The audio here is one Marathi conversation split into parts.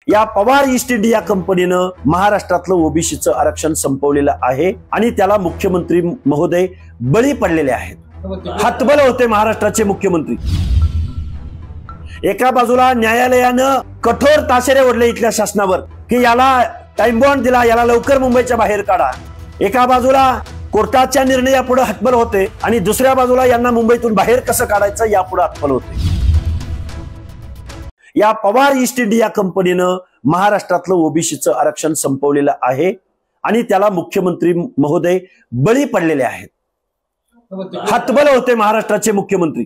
या पवार ईस्ट इंडिया कंपनीनं महाराष्ट्रातलं ओबीसीचं आरक्षण संपवलेलं आहे आणि त्याला मुख्यमंत्री महोदय बळी पडलेले आहेत. हतबल होते महाराष्ट्राचे मुख्यमंत्री. एका बाजूला न्यायालयानं कठोर ताशेरे ओढले इथल्या शासनावर की याला टाइम बॉन्ड दिला, याला लवकर मुंबईच्या बाहेर काढा. एका बाजूला कोर्टाच्या निर्णयापुढे हतबल होते आणि दुसऱ्या बाजूला यांना मुंबईतून बाहेर कसं काढायचं यापुढे हतबल होते. या पवार ईस्ट इंडिया कंपनीनं महाराष्ट्रातलं ओबीसीचं आरक्षण संपवलेलं आहे आणि त्याला मुख्यमंत्री महोदय बळी पडलेले आहेत. हतबल होते महाराष्ट्राचे मुख्यमंत्री.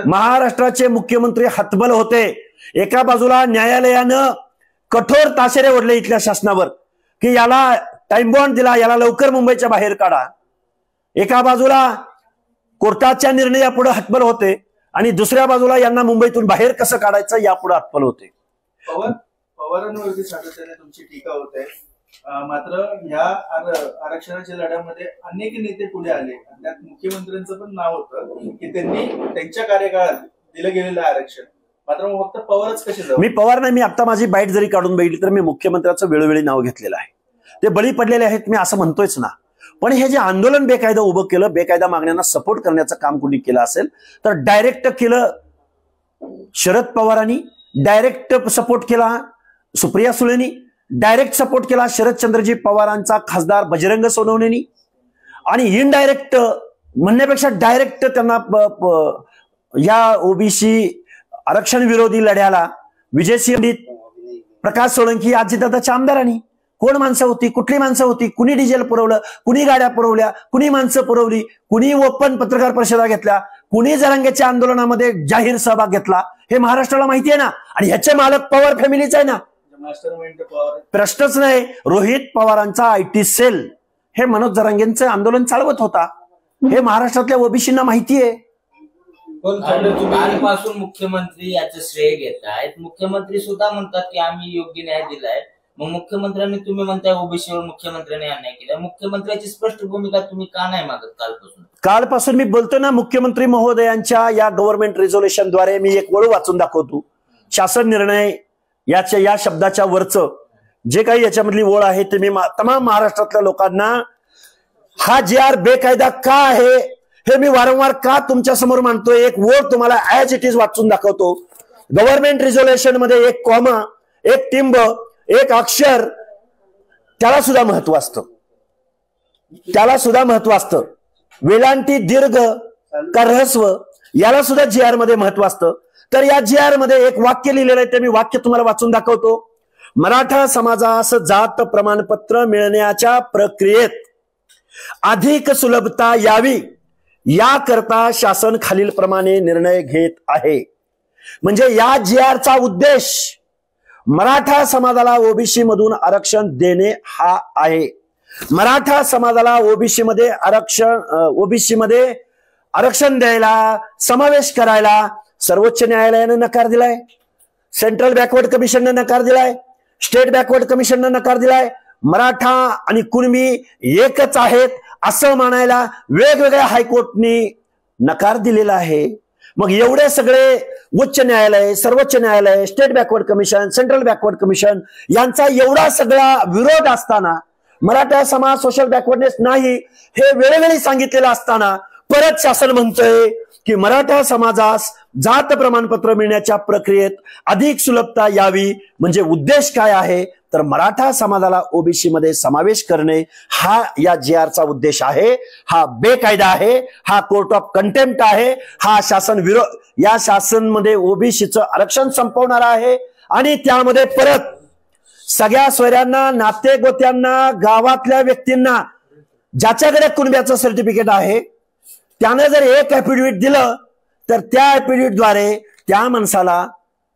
महाराष्ट्राचे मुख्यमंत्री हतबल होते. एका बाजूला न्यायालयानं कठोर ताशेरे ओढले इथल्या शासनावर की याला टाइम बॉन्ड दिला, याला लवकर मुंबईच्या बाहेर काढा. एका बाजूला कोर्टाच्या निर्णयापुढे हतबल होते आणि दुसऱ्या बाजूला यांना मुंबईतून बाहेर कसं काढायचं यापुढे हतबल होते. पवारांवरती सातत्याने तुमची टीका होते, मात्र या आरक्षणाच्या लढ्यामध्ये अनेक नेते पुढे आले. त्यात मुख्यमंत्र्यांचं पण नाव होतं की त्यांनी त्यांच्या कार्यकाळात दिलं गेलेलं आरक्षण, मात्र फक्त पवारच कसे जाऊ. मी पवार नाही, मी आता माझी बाईट जरी काढून बघितली तर मी मुख्यमंत्र्यांचं वेळोवेळी नाव घेतलेलं आहे. ते बळी पडलेले आहेत मी असं म्हणतोयच ना. पण हे जे आंदोलन बेकायदा उभं केलं, बेकायदा मागण्यांना सपोर्ट करण्याचं काम कोणी केलं असेल तर डायरेक्ट केलं शरद पवारांनी, डायरेक्ट सपोर्ट केला सुप्रिया सुळेंनी, डायरेक्ट सपोर्ट केला शरदचंद्रजी पवारांचा खासदार बजरंग सोनवणेनी आणि इनडायरेक्ट म्हणण्यापेक्षा डायरेक्ट त्यांना या ओबीसी आरक्षण विरोधी लढ्याला विजयसिंह, प्रकाश सोळंकी, अजितदादाच्या आमदारांनी. कोण माणसं होती, कुठली माणसं होती, कुणी डिझेल पुरवलं, कुणी गाड्या पुरवल्या, कुणी माणसं पुरवली, कुणी ओपन पत्रकार परिषदा घेतल्या, कुणी जरांगेच्या आंदोलनामध्ये जाहीर सहभाग घेतला, हे महाराष्ट्राला माहिती आहे ना. आणि ह्याचे मालक पवार फॅमिलीच आहे ना. प्रश्नच नाही. रोहित पवारांचा आयटी सेल हे मनोज जरांगेंचं आंदोलन चालवत होता. हे महाराष्ट्रातल्या ओबीसींना माहिती आहे. कालपासून मुख्यमंत्री याचं श्रेय घेत आहेत. मुख्यमंत्री सुद्धा म्हणतात की आम्ही योग्य न्याय दिलाय. मग मुख्यमंत्र्यांनी, तुम्ही म्हणताय ओबीसीवर मुख्यमंत्र्यांनी अन्याय केला, मुख्यमंत्र्यांची स्पष्ट भूमिका तुम्ही का नाही मागत कालपासून? कालपासून मी बोलतो ना, मुख्यमंत्री महोदयांच्या या गव्हर्नमेंट रिझोल्युशनद्वारे मी एक ओळ वाचून दाखवतो. शासन निर्णय याच्या या शब्दाच्या वरचं जे काही याच्यामधली ओळ आहे ते मी तमाम महाराष्ट्रातल्या लोकांना, हा जे आर बेकायदा का आहे हे मी वारंवार का तुमच्या समोर मांडतोय. एक ओळ तुम्हाला ऍज इट इज वाचून दाखवतो. गव्हर्नमेंट रिझोल्युशन मध्ये एक कॉमा, एक टिंब, एक अक्षर, त्याला सुद्धा महत्व असतं. त्याला सुद्धा महत्व असतं. वेलांटी, दीर्घ का ऱ्हस्व याला सुद्धा जी आर मध्ये महत्व असतं. तर या जी आर मध्ये एक वाक्य लिहिलेलं आहे, ते मी वाक्य तुम्हाला वाचून दाखवतो. मराठा समाजास जात प्रमाणपत्र मिळण्याच्या प्रक्रियेत अधिक सुलभता यावी याकरता शासन खालील प्रमाणे निर्णय घेत आहे. म्हणजे या जी आरचा उद्देश मराठा समाजाला ओबीसी मधून आरक्षण देणे हा आहे. मराठा समाजाला ओबीसी मध्ये आरक्षण द्यायला, समावेश करायला सर्वोच्च न्यायालयानं नकार दिलाय, सेंट्रल बॅकवर्ड कमिशनने नकार दिलाय, स्टेट बॅकवर्ड कमिशनने नकार दिलाय. मराठा आणि कुणबी एकच आहेत असं मानायला वेगवेगळ्या हायकोर्टनी नकार दिलेला आहे. मग एवढे सगळे उच्च न्यायालय, सर्वोच्च न्यायालय, state backward commission, central backward commission यांचा एवढा सगळा विरोध असताना, मराठा समाज सोशल बॅकवर्डनेस नाही हे वेळोवेळी सांगितलेलं असताना परत शासन म्हणतोय की मराठा समाजास जात प्रमाणपत्र मिळण्याच्या प्रक्रियेत अधिक सुलभता यावी. म्हणजे उद्देश काय आहे तर मराठा समाजाला ओबीसी मध्ये समावेश करणे हा या जी आरचा उद्देश आहे. हा बेकायदा आहे, हा कोर्ट ऑफ कंटेम्प्ट आहे, हा शासन विरोध, या शासन मध्ये ओबीसीचं आरक्षण संपवणार आहे. आणि त्यामध्ये परत सगळ्या सोयऱ्यांना, नाते गोत्यांना, गावातल्या व्यक्तींना ज्याच्याकडे कुणब्याचं सर्टिफिकेट आहे त्याने जर एक ऍफिडेव्हिट दिलं तर त्या ऍफिडेव्हिटद्वारे त्या माणसाला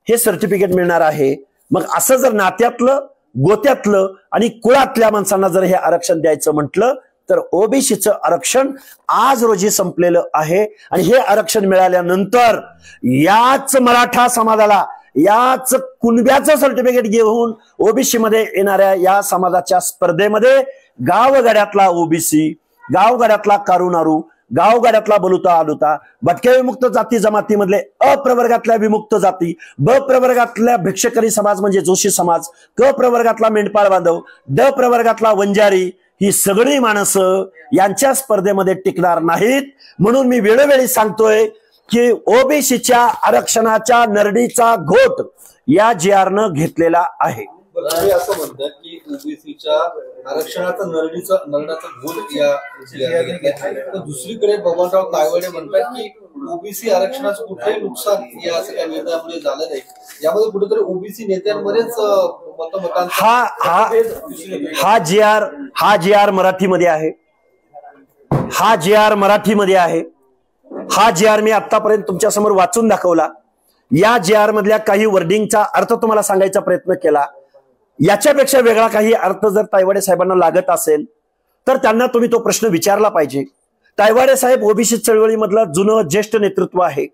हे सर्टिफिकेट मिळणार आहे. मग असं जर नात्यातलं, गोत्यातलं आणि कुळातल्या माणसांना जर हे आरक्षण द्यायचं म्हटलं तर ओबीसीचं आरक्षण आज रोजी संपलेलं आहे. आणि हे आरक्षण मिळाल्यानंतर याच मराठा समाजाला, याच कुणब्याचं सर्टिफिकेट घेऊन ओबीसी मध्ये येणाऱ्या या समाजाच्या स्पर्धेमध्ये गावगाड्यातला ओबीसी, गावगाड्यातला कारुनारू, गावगाड्यातला बलुता आलुता, भटक्या विमुक्त जाती जमातीमधले अप्रवर्गातल्या विमुक्त जाती, ब प्रवर्गातल्या भिक्षकरी समाज म्हणजे जोशी समाज, क प्रवर्गातला मेंढपाळ बांधव, ड प्रवर्गातला वंजारी, ही सगळी माणसं यांच्या स्पर्धेमध्ये टिकणार नाहीत. म्हणून मी वेळोवेळी सांगतोय की ओबीसीच्या आरक्षणाच्या नरडीचा घोट या GR-नं घेतलेला आहे. तुम्ही असं म्हणतात की ओबीसीच्या आरक्षणाचा नरडाचा घोट या तर दुसरीकडे बबनराव तायवाडे म्हणतात की ओबीसी आरक्षणाचं कुठलंही नुकसान या सगळ्या निर्णयामुळे झालं नाही. यामध्ये कुठेतरी ओबीसी नेत्यांमध्येच हा GR मराठीमध्ये आहे. हा GR मी आतापर्यंत तुमच्या समोर वाचून दाखवला. या GR मधल्या काही वर्डिंगचा अर्थ तुम्हाला सांगायचा प्रयत्न केला. याच्यापेक्षा वेगळा काही अर्थ जर तायवाडे साहेबांना लागत असेल तर त्यांना तुम्ही तो प्रश्न विचारला पाहिजे. तायवाडे साहेब ओबीसी चळवळीमधलं जुनं ज्येष्ठ नेतृत्व आहे.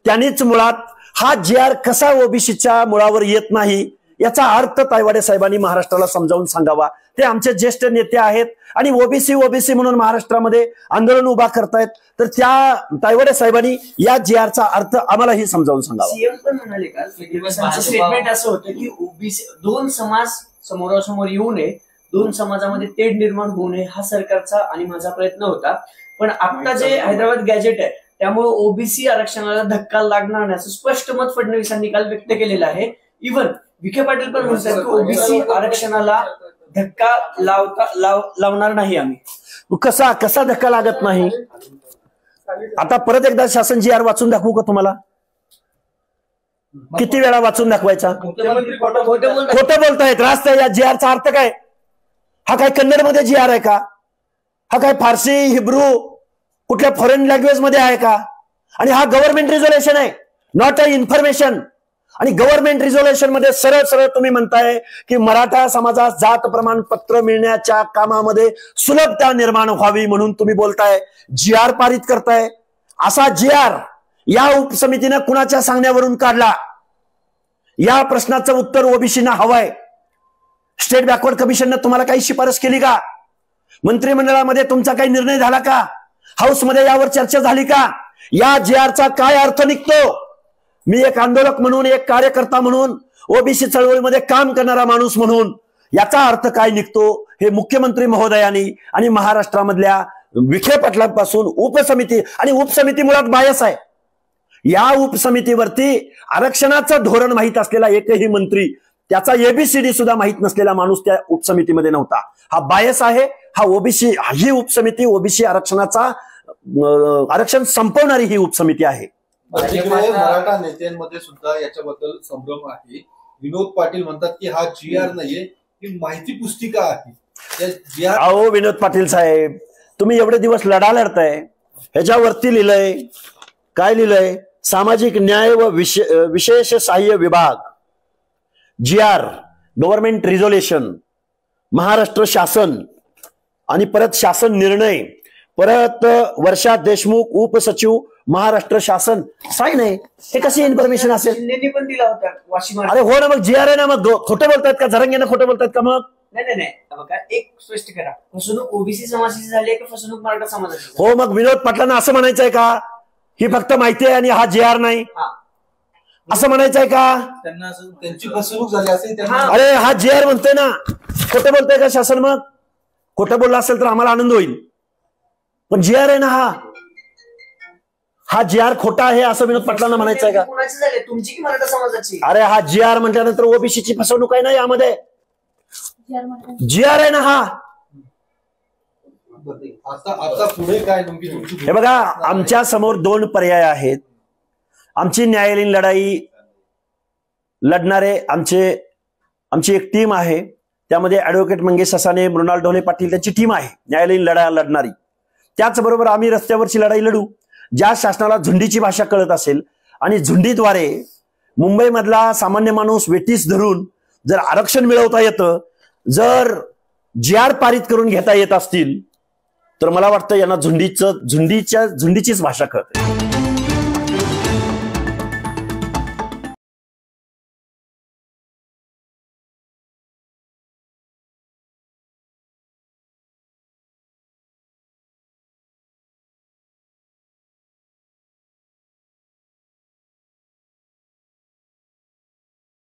त्यांनीच मुळात हा GR कसा ओबीसीच्या मुळावर येत नाही याचा अर्थ तायवाडे साहेबांनी महाराष्ट्राला समजावून सांगावा. ते आमचे ज्येष्ठ नेते आहेत आणि ओबीसी म्हणून महाराष्ट्रामध्ये आंदोलन उभा करतायत, तर त्या तायवाडे साहेबांनी या GRचा अर्थ आम्हालाही समजावून सांगावा. सीएम पण म्हणाले का स्टेटमेंट असं होतं की ओबीसी दोन समाज समोरासमोर येऊ नये, दोन समाजामध्ये तेढ निर्माण होऊ नये हा सरकारचा आणि माझा प्रयत्न होता. पण आता जे हैदराबाद गॅजेट आहे त्यामुळे ओबीसी आरक्षणाला धक्का लागणार नाही असं स्पष्ट मत फडणवीसांनी काल व्यक्त केलेलं आहे. इव्हन विखे पाटील पण म्हणतात की ओबीसी आरक्षणाला धक्का लावणार नाही आम्ही. कसा धक्का लागत नाही? आता परत एकदा शासन GR वाचून दाखवू का तुम्हाला? किती वेळा वाचून दाखवायचा? खोटं बोलतायत. रास्त या GRचा अर्थ काय? हा काय कन्नड मध्ये GR आहे का? हा काय फारसी हिब्रू कुठल्या फॉरेन लँग्वेज मध्ये आहे का? आणि हा गव्हर्नमेंट रिझोल्युशन आहे, नॉट अ इन्फॉर्मेशन. आणि गव्हर्नमेंट रिझोल्युशन मध्ये सरळ सरळ तुम्ही म्हणताय की मराठा समाजास जात प्रमाणपत्र मिळण्याच्या कामामध्ये सुलभता निर्माण व्हावी म्हणून तुम्ही बोलताय, GR पारित करताय. असा GR या उपसमितीनं कुणाच्या सांगण्यावरून काढला? या प्रश्नाचं उत्तर ओबीसीना हवंय. स्टेट बॅकवर्ड कमिशननं तुम्हाला काही शिफारस केली का? मंत्रिमंडळामध्ये तुमचा काही निर्णय झाला का? हाऊसमध्ये यावर चर्चा झाली का? या GRचा काय अर्थ निघतो? मी एक आंदोलक म्हणून, एक कार्यकर्ता म्हणून, ओबीसी चळवळीमध्ये काम करणारा माणूस म्हणून याचा अर्थ काय निघतो हे मुख्यमंत्री महोदयांनी आणि महाराष्ट्रामधल्या विखे पाटलांपासून उपसमिती, आणि उपसमिती मुळात बायस आहे. या उपसमितीवरती आरक्षणाचं धोरण माहीत असलेला एकही मंत्री, त्याचा ABCD सुद्धा माहीत नसलेला माणूस त्या उपसमितीमध्ये नव्हता. हा बायस आहे. हा ओबीसी, ही उपसमिती ओबीसी आरक्षण संपवणारी ही उपसमिती आहे. मराठा नेत्यांमध्ये सुद्धा याच्याबद्दल संभ्रम आहे. विनोद पाटील म्हणतात की हा GR नाहीये, ही माहिती पुस्तिका आहे. अहो विनोद पाटील साहेब, तुम्ही एवढे दिवस लढताय, ह्याच्यावरती लिहिलंय काय? लिहिलंय सामाजिक न्याय व विशेष सहाय्य विभाग, GR, गव्हर्नमेंट रिझोल्युशन, महाराष्ट्र शासन, आणि परत शासन निर्णय, परत वर्षा देशमुख उपसचिव महाराष्ट्र शासन, साईन आहे. हे कशी इन्फॉर्मेशन असेल? पण दिला होता वाशिम. अरे हो ना, मग GR आहे ना. मग खोटं बोलतायत का? जरंगेनं खोटं बोलतायत का? मग नाही बघा, एक स्पष्ट करा, फसवणूक ओबीसी समाजाची झाली का फसवणूक मराठा समाजाची? हो, मग विनोद पाटलांना असं म्हणायचंय का ही फक्त माहिती आहे आणि हा GR नाही असं म्हणायचंय का? त्यांना त्यांची फसवणूक झाली असेल. अरे हा GR म्हणतोय ना, खोटं बोलतोय का शासन? मग खोटं बोलला असेल तर आम्हाला आनंद होईल, पण GR आहे ना हा GR खोटा आहे असं विनोद पाटलांना म्हणायचंय का? तुमची की मराठा समाजाची? अरे हा GR म्हटल्यानंतर ओबीसीची फसवणूक आहे ना यामध्ये. GR आहे ना हा. आता पुढे काय? हे बघा, आमच्या समोर दोन पर्याय आहेत. आमची न्यायालयीन लढाई लढणारे आमची एक टीम आहे. त्यामध्ये ऍडव्होकेट मंगेश ससाने, मृणाल ढोले पाटील त्यांची टीम आहे न्यायालयीन लढाई लढणारी. त्याचबरोबर आम्ही रस्त्यावरची लढाई लढू. ज्या शासनाला झुंडीची भाषा कळत असेल आणि झुंडीद्वारे मुंबईमधला सामान्य माणूस वेटीस धरून जर आरक्षण मिळवता येतं, जर GR पारित करून घेता येत असतील, तर मला वाटतं यांना झुंडीचीच भाषा कळते.